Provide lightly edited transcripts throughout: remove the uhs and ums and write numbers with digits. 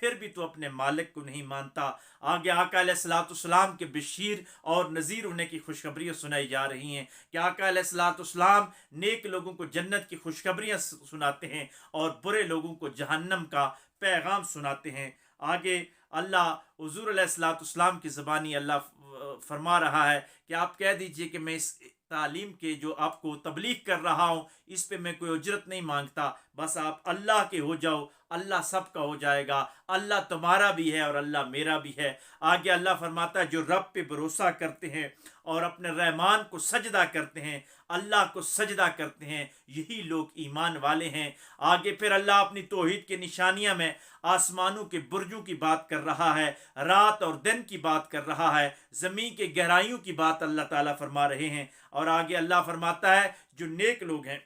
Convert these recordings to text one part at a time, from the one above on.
پھر بھی تو اپنے مالک کو نہیں مانتا۔ آگے آقا علیہ السلام کے بشیر اور نذیر ہونے کی خوشخبریاں سنائی جا رہی ہیں کہ آقا علیہ السلام نیک لوگوں کو جنت کی خوشخبریاں سناتے ہیں اور برے لوگوں کو جہنم کا پیغام سناتے ہیں۔ آگے اللہ حضور علیہ السلام کی زبانی اللہ فرما رہا ہے کہ آپ کہہ دیجئے کہ میں اس تعلیم کے جو آپ کو تبلیغ کر رہا ہوں اس پہ میں کوئی اجرت نہیں مانگتا، بس آپ اللہ کے ہو جاؤ، اللہ سب کا ہو جائے گا، اللہ تمہارا بھی ہے اور اللہ میرا بھی ہے۔ آگے اللہ فرماتا ہے جو رب پہ بھروسہ کرتے ہیں اور اپنے رحمان کو سجدہ کرتے ہیں، اللہ کو سجدہ کرتے ہیں، یہی لوگ ایمان والے ہیں۔ آگے پھر اللہ اپنی توحید کی نشانیاں میں آسمانوں کے برجوں کی بات کر رہا ہے، رات اور دن کی بات کر رہا ہے، زمین کے گہرائیوں کی بات اللہ تعالیٰ فرما رہے ہیں۔ اور آگے اللہ فرماتا ہے جو نیک لوگ ہیں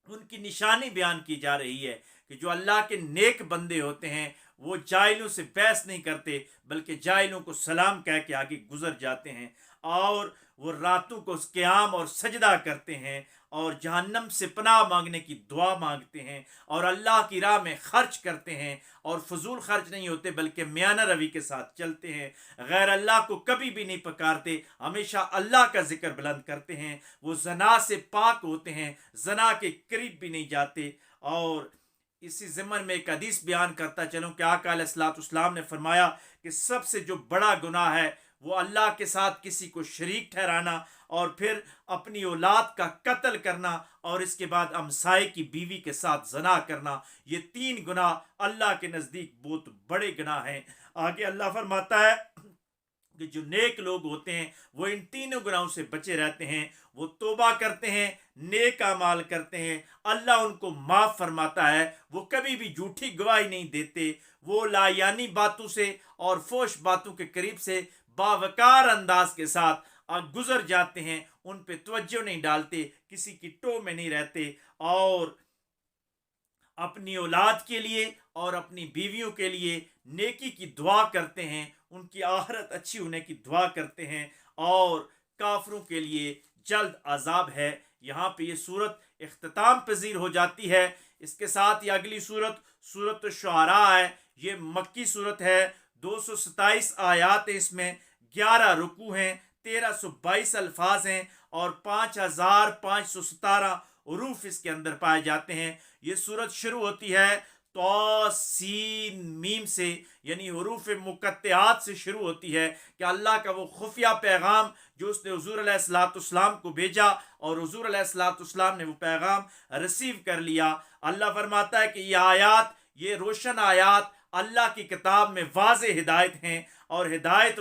ان کی نشانی بیان کی جا رہی ہے کہ جو اللہ کے نیک بندے ہوتے ہیں وہ جاہلوں سے بحث نہیں کرتے بلکہ جاہلوں کو سلام کہہ کے آگے گزر جاتے ہیں، اور وہ راتوں کو قیام اور سجدہ کرتے ہیں اور جہنم سے پناہ مانگنے کی دعا مانگتے ہیں اور اللہ کی راہ میں خرچ کرتے ہیں، اور فضول خرچ نہیں ہوتے بلکہ میانہ روی کے ساتھ چلتے ہیں، غیر اللہ کو کبھی بھی نہیں پکارتے، ہمیشہ اللہ کا ذکر بلند کرتے ہیں، وہ زنا سے پاک ہوتے ہیں، زنا کے قریب بھی نہیں جاتے۔ اور اسی ضمن میں ایک حدیث بیان کرتا چلوں کہ آقا علیہ السلام نے فرمایا کہ سب سے جو بڑا گناہ ہے وہ اللہ کے ساتھ کسی کو شریک ٹھہرانا اور پھر اپنی اولاد کا قتل کرنا اور اس کے بعد ہمسائے کی بیوی کے ساتھ زنا کرنا، یہ 3 گناہ اللہ کے نزدیک بہت بڑے گناہ ہیں۔ آگے اللہ فرماتا ہے کہ جو نیک لوگ ہوتے ہیں وہ ان 3 گناہوں سے بچے رہتے ہیں، وہ توبہ کرتے ہیں، نیک اعمال کرتے ہیں، اللہ ان کو معاف فرماتا ہے، وہ کبھی بھی جھوٹی گواہی نہیں دیتے، وہ لایانی باتوں سے اور فوش باتوں کے قریب سے باوقار انداز کے ساتھ گزر جاتے ہیں، ان پہ توجہ نہیں ڈالتے، کسی کی ٹو میں نہیں رہتے، اور اپنی اولاد کے لیے اور اپنی بیویوں کے لیے نیکی کی دعا کرتے ہیں، ان کی آخرت اچھی ہونے کی دعا کرتے ہیں، اور کافروں کے لیے جلد عذاب ہے۔ یہاں پہ یہ صورت اختتام پذیر ہو جاتی ہے۔ اس کے ساتھ یہ اگلی صورت سورۃ الشعراء ہے، یہ مکی صورت ہے، 227 آیات ہیں، اس میں 11 رکوع ہیں، 1322 الفاظ ہیں اور 5517 حروف اس کے اندر پائے جاتے ہیں۔ یہ صورت شروع ہوتی ہے تو سین میم سے، یعنی حروف مقطعات سے شروع ہوتی ہے کہ اللہ کا وہ خفیہ پیغام جو اس نے حضور علیہ السلام کو بھیجا اور حضور علیہ السلام نے وہ پیغام ریسیو کر لیا۔ اللہ فرماتا ہے کہ یہ آیات، یہ روشن آیات اللہ کی کتاب میں واضح ہدایت ہیں، اور ہدایت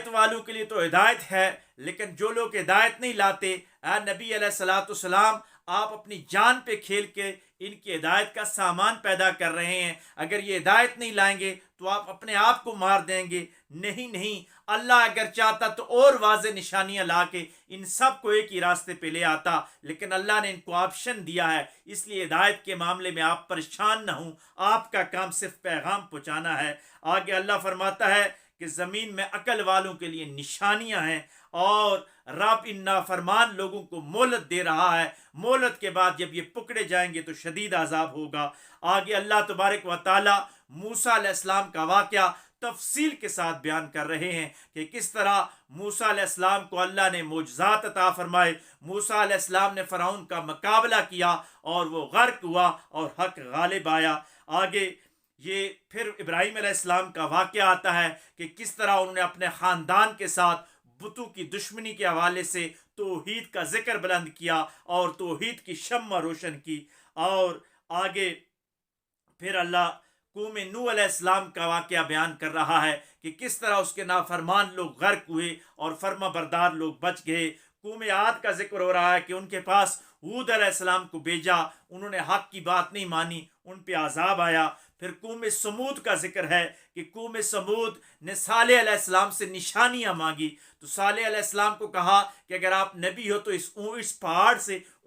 والوں کے لیے تو ہدایت ہے، لیکن جو لوگ ہدایت نہیں لاتے، اے نبی علیہ السلام آپ اپنی جان پہ کھیل کے ان کی ہدایت کا سامان پیدا کر رہے ہیں۔ اگر یہ ہدایت نہیں لائیں گے تو آپ اپنے آپ کو مار دیں گے۔ نہیں، اللہ اگر چاہتا تو اور واضح نشانیاں لا کے ان سب کو ایک ہی راستے پہ لے آتا، لیکن اللہ نے ان کو آپشن دیا ہے، اس لیے ہدایت کے معاملے میں آپ پریشان نہ ہوں، آپ کا کام صرف پیغام پہنچانا ہے۔ آگے اللہ فرماتا ہے کہ زمین میں عقل والوں کے لیے نشانیاں ہیں، اور رب ان نافرمان لوگوں کو مہلت دے رہا ہے، مہلت کے بعد جب یہ پکڑے جائیں گے تو شدید عذاب ہوگا۔ آگے اللہ تبارک و تعالی موسیٰ علیہ السلام کا واقعہ تفصیل کے ساتھ بیان کر رہے ہیں کہ کس طرح موسیٰ علیہ السلام کو اللہ نے معجزات عطا فرمائے، موسیٰ علیہ السلام نے فرعون کا مقابلہ کیا اور وہ غرق ہوا اور حق غالب آیا۔ آگے یہ پھر ابراہیم علیہ السلام کا واقعہ آتا ہے کہ کس طرح انہوں نے اپنے خاندان کے ساتھ بتوں کی دشمنی کے حوالے سے توحید کا ذکر بلند کیا اور توحید کی شمع روشن کی۔ اور آگے پھر اللہ قوم نوح علیہ السلام کا واقعہ بیان کر رہا ہے کہ کس طرح اس کے نافرمان لوگ غرق ہوئے اور فرما بردار لوگ بچ گئے۔ قوم عاد کا ذکر ہو رہا ہے کہ ان کے پاس ہود علیہ السلام کو بھیجا، انہوں نے حق کی بات نہیں مانی، ان پہ عذاب آیا۔ پھر قوم سمود کا ذکر ہے کہ قوم سمود نے صالح علیہ السلام سے نشانیاں مانگی، تو صالح علیہ السلام کو کہا کہ اگر آپ نبی ہو تو اس پہاڑ سے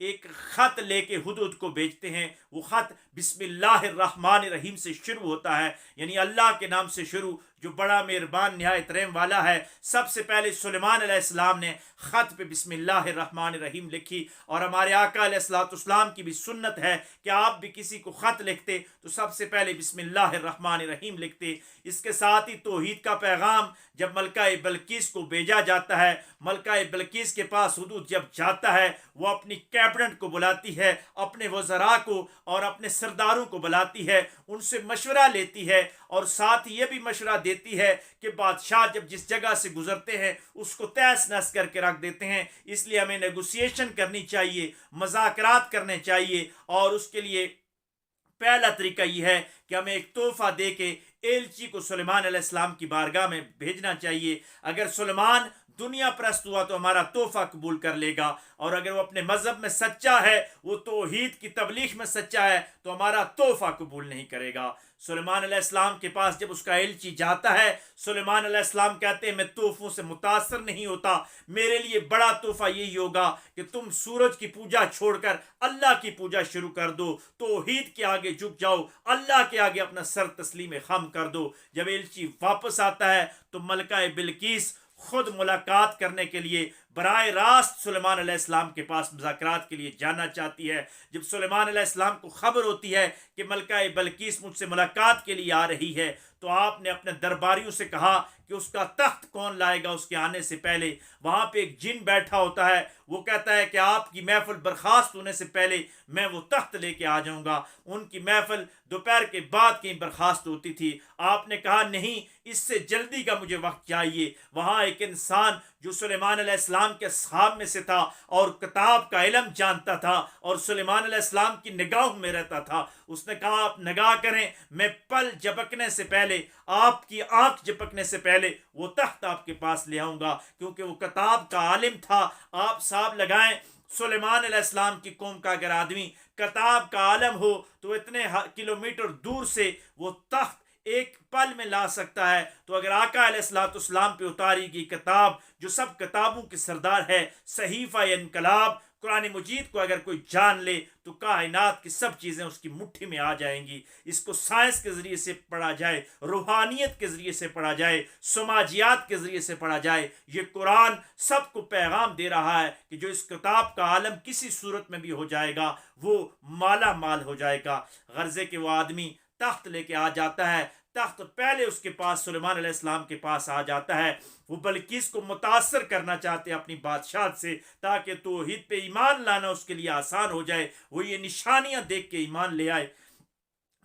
ایک خط لے کے ہدہد کو بھیجتے ہیں. وہ خط بسم اللہ الرحمن الرحیم سے شروع ہوتا ہے، یعنی اللہ کے نام سے شروع جو بڑا مہربان نہایت رحم والا ہے. سب سے پہلے سلیمان علیہ السلام نے خط پہ بسم اللہ الرحمن الرحیم لکھی، اور ہمارے آقا علیہ الصلوۃ والسلام کی بھی سنت ہے کہ آپ بھی کسی کو خط لکھتے تو سب سے پہلے بسم اللہ الرحمن الرحیم لکھتے. اس کے ساتھ ہی توحید کا پیغام جب ملکہ بلقیس کو بھیجا جاتا ہے، ملکہ بلقیس کے پاس ہدہد جب جاتا ہے وہ اپنی کیبنٹ کو بلاتی ہے، اپنے وزراء کو اور اپنے سرداروں کو بلاتی ہے، ان سے مشورہ لیتی ہے، اور ساتھ یہ بھی مشورہ دیتی ہے کہ بادشاہ جب جس جگہ سے گزرتے ہیں اس کو تہس نہس کر کے رکھ دیتے ہیں، اس لیے ہمیں نیگوسیشن کرنی چاہیے، مذاکرات کرنے چاہیے. اور اس کے لیے پہلا طریقہ یہ ہے کہ ہمیں ایک تحفہ دے کے ایلچی کو سلیمان علیہ السلام کی بارگاہ میں بھیجنا چاہیے. اگر سلیمان دنیا پرست ہوا تو ہمارا تحفہ قبول کر لے گا، اور اگر وہ اپنے مذہب میں سچا ہے، وہ توحید کی تبلیغ میں سچا ہے، تو ہمارا تحفہ قبول نہیں کرے گا. سلیمان علیہ السلام کے پاس جب اس کا ایلچی جاتا ہے، سلیمان علیہ السلام کہتے ہیں میں تحفوں سے متاثر نہیں ہوتا، میرے لیے بڑا تحفہ یہی ہوگا کہ تم سورج کی پوجا چھوڑ کر اللہ کی پوجا شروع کر دو، توحید کے آگے جھک جاؤ، اللہ کے آگے اپنا سر تسلیم خم کر دو. جب ایلچی واپس آتا ہے تو ملکہ بلقیس خود ملاقات کرنے کے لیے براہ راست سلیمان علیہ السلام کے پاس مذاکرات کے لیے جانا چاہتی ہے. جب سلیمان علیہ السلام کو خبر ہوتی ہے کہ ملکہ بلقیس مجھ سے ملاقات کے لیے آ رہی ہے، تو آپ نے اپنے درباریوں سے کہا کہ اس کا تخت کون لائے گا. اس کے آنے سے پہلے وہاں پہ ایک جن بیٹھا ہوتا ہے، وہ کہتا ہے کہ آپ کی محفل برخاست ہونے سے پہلے میں وہ تخت لے کے آ جاؤں گا. ان کی محفل دوپہر کے بعد کہیں برخاست ہوتی تھی. آپ نے کہا نہیں، اس سے جلدی کا مجھے وقت چاہیے. وہاں ایک انسان جو سلیمان علیہ السلام کے اصحاب میں سے تھا اور کتاب کا علم جانتا تھا اور سلیمان علیہ السلام کی نگاہوں میں رہتا تھا، اس نے کہا آپ نگاہ کریں، میں پل جھپکنے سے پہلے، آپ کی آنکھ جھپکنے سے پہلے وہ تخت آپ کے پاس لے آؤں گا. کیونکہ وہ کتاب کا عالم تھا. آپ صاحب لگائیں، سلیمان علیہ السلام کی قوم کا اگر آدمی کتاب کا عالم ہو تو اتنے کلومیٹر دور سے وہ تخت ایک پل میں لا سکتا ہے. تو اگر آقا علیہ الصلوۃ والسلام پہ اتاری گئی کتاب جو سب کتابوں کی سردار ہے، صحیفہ انقلاب قرآن مجید کو اگر کوئی جان لے تو کائنات کی سب چیزیں اس کی مٹھی میں آ جائیں گی. اس کو سائنس کے ذریعے سے پڑھا جائے، روحانیت کے ذریعے سے پڑھا جائے، سماجیات کے ذریعے سے پڑھا جائے، یہ قرآن سب کو پیغام دے رہا ہے کہ جو اس کتاب کا عالم کسی صورت میں بھی ہو جائے گا وہ مالا مال ہو جائے گا. غرضے کہ وہ آدمی تخت لے کے آ جاتا ہے. تخت پہلے اس کے پاس سلیمان علیہ السلام کے پاس آ جاتا ہے. وہ بلقیس کو متاثر کرنا چاہتے ہیں اپنی بادشاہت سے، تاکہ توحید پہ ایمان لانا اس کے لیے آسان ہو جائے. وہ یہ نشانیاں دیکھ کے ایمان لے آئے.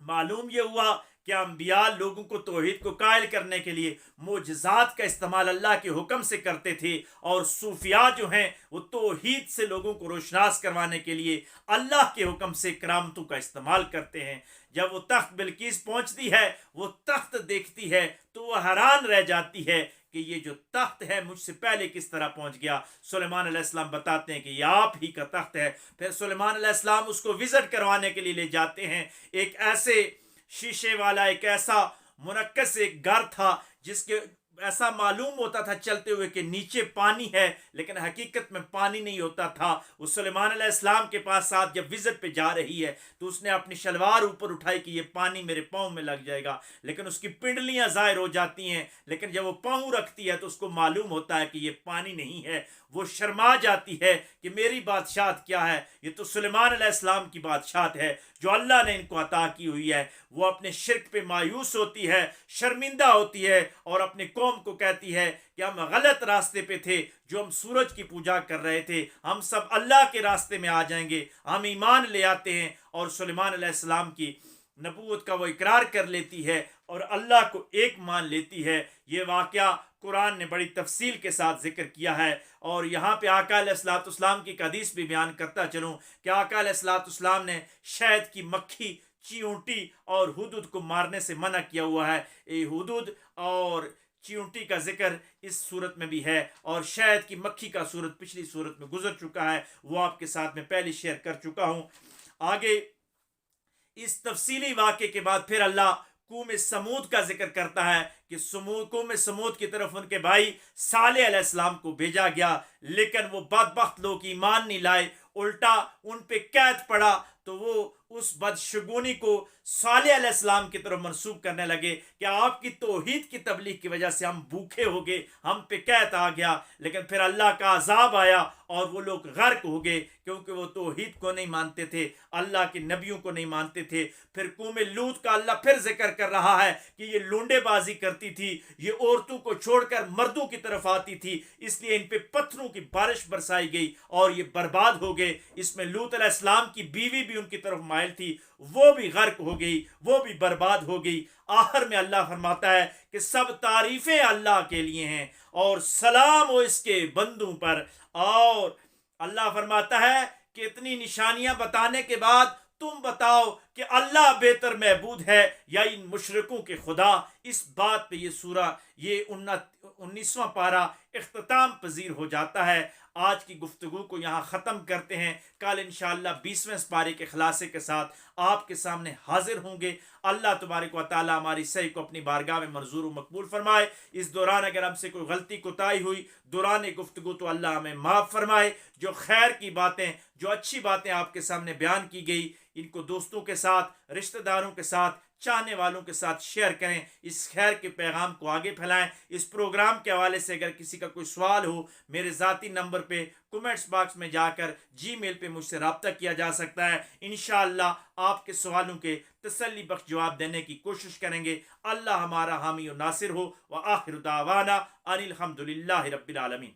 معلوم یہ ہوا کہ انبیاء لوگوں کو توحید کو قائل کرنے کے لیے معجزات کا استعمال اللہ کے حکم سے کرتے تھے، اور صوفیاء جو ہیں وہ توحید سے لوگوں کو روشناس کروانے کے لیے اللہ کے حکم سے کرامتوں کا استعمال کرتے ہیں. جب وہ تخت بلقیس پہنچتی ہے، وہ تخت دیکھتی ہے تو وہ حیران رہ جاتی ہے کہ یہ جو تخت ہے مجھ سے پہلے کس طرح پہنچ گیا. سلیمان علیہ السلام بتاتے ہیں کہ یہ آپ ہی کا تخت ہے. پھر سلیمان علیہ السلام اس کو وزٹ کروانے کے لیے لے جاتے ہیں. ایک ایسے شیشے والا، ایک ایسا منقش ایک گھر تھا جس کے ایسا معلوم ہوتا تھا چلتے ہوئے کہ نیچے پانی ہے، لیکن حقیقت میں پانی نہیں ہوتا تھا. وہ سلیمان علیہ السلام کے پاس ساتھ جب وزٹ پہ جا رہی ہے تو اس نے اپنی شلوار اوپر اٹھائی کہ یہ پانی میرے پاؤں میں لگ جائے گا، لیکن اس کی پنڈلیاں ظاہر ہو جاتی ہیں. لیکن جب وہ پاؤں رکھتی ہے تو اس کو معلوم ہوتا ہے کہ یہ پانی نہیں ہے. وہ شرما جاتی ہے کہ میری بادشاہت کیا ہے، یہ تو سلیمان علیہ السلام کی بادشاہت ہے جو اللہ نے ان کو عطا کی ہوئی ہے. وہ اپنے شرک پہ مایوس ہوتی ہے، شرمندہ ہوتی ہے، اور اپنی قوم کو کہتی ہے کہ ہم غلط راستے پہ تھے، جو ہم سورج کی پوجا کر رہے تھے، ہم سب اللہ کے راستے میں آ جائیں گے، ہم ایمان لے آتے ہیں. اور سلیمان علیہ السلام کی نبوت کا وہ اقرار کر لیتی ہے اور اللہ کو ایک مان لیتی ہے. یہ واقعہ قرآن نے بڑی تفصیل کے ساتھ ذکر کیا ہے. اور یہاں پہ آقا علیہ الصلوۃ والسلام کی ایک حدیث بھی بیان کرتا چلوں کہ آقا علیہ الصلوۃ والسلام نے شہد کی مکھی، چیونٹی اور ہدہد کو مارنے سے منع کیا ہوا ہے. ہدہد اور چیونٹی کا ذکر اس صورت میں بھی ہے، اور شہد کی مکھی کا صورت پچھلی صورت میں گزر چکا ہے، وہ آپ کے ساتھ میں پہلے شیئر کر چکا ہوں. آگے اس تفصیلی واقعے کے بعد پھر اللہ قوم سمود کا ذکر کرتا ہے کہ قوم سمود کی طرف ان کے بھائی صالح علیہ السلام کو بھیجا گیا، لیکن وہ بدبخت لوگ ایمان نہیں لائے. الٹا ان پہ قید پڑا تو وہ اس بدشگونی کو صالح علیہ السلام کی طرف منسوب کرنے لگے کہ آپ کی توحید کی تبلیغ کی وجہ سے ہم بھوکے ہو گئے، ہم پہ قید آ گیا، لیکن پھر اللہ کا عذاب آیا اور وہ لوگ غرق ہو گئے کیونکہ وہ توحید کو نہیں مانتے تھے، اللہ کے نبیوں کو نہیں مانتے تھے۔ پھر قوم لوط کا اللہ پھر ذکر کر رہا ہے کہ یہ لونڈے بازی کرتی تھی، یہ عورتوں کو چھوڑ کر مردوں کی طرف آتی تھی، اس لیے ان پہ پتھروں کی بارش برسائی گئی اور یہ برباد ہو گئے۔ اس میں لوط علیہ السلام کی بیوی بھی ان کی طرف مائل تھی، وہ بھی غرق ہو گئی، وہ بھی برباد ہو گئی۔ آخر میں اللہ فرماتا ہے کہ سب تعریفیں اللہ کے لیے ہیں اور سلام ہو اس کے بندوں پر۔ اور اللہ فرماتا ہے کہ اتنی نشانیاں بتانے کے بعد تم بتاؤ کہ اللہ بہتر معبود ہے یا ان مشرکوں کے خدا۔ اس بات پہ یہ سورہ، یہ 19واں پارہ اختتام پذیر ہو جاتا ہے۔ آج کی گفتگو کو یہاں ختم کرتے ہیں، کل انشاءاللہ 20ویں پارے کے خلاصے کے ساتھ آپ کے سامنے حاضر ہوں گے۔ اللہ تبارک و تعالی ہماری صحیح کو اپنی بارگاہ میں منظور و مقبول فرمائے۔ اس دوران اگر ہم سے کوئی غلطی کوتاہی ہوئی دوران گفتگو تو اللہ ہمیں معاف فرمائے۔ جو خیر کی باتیں، جو اچھی باتیں آپ کے سامنے بیان کی گئی، ان کو دوستوں کے ساتھ، رشتہ داروں کے ساتھ، چاہنے والوں کے ساتھ شیئر کریں، اس خیر کے پیغام کو آگے پھیلائیں۔ اس پروگرام کے حوالے سے اگر کسی کا کوئی سوال ہو، میرے ذاتی نمبر پہ کومنٹس باکس میں جا کر جی میل پہ مجھ سے رابطہ کیا جا سکتا ہے۔ انشاءاللہ آپ کے سوالوں کے تسلی بخش جواب دینے کی کوشش کریں گے۔ اللہ ہمارا حامی و ناصر ہو۔ وآخر دعوانا ان الحمد للہ رب العالمین۔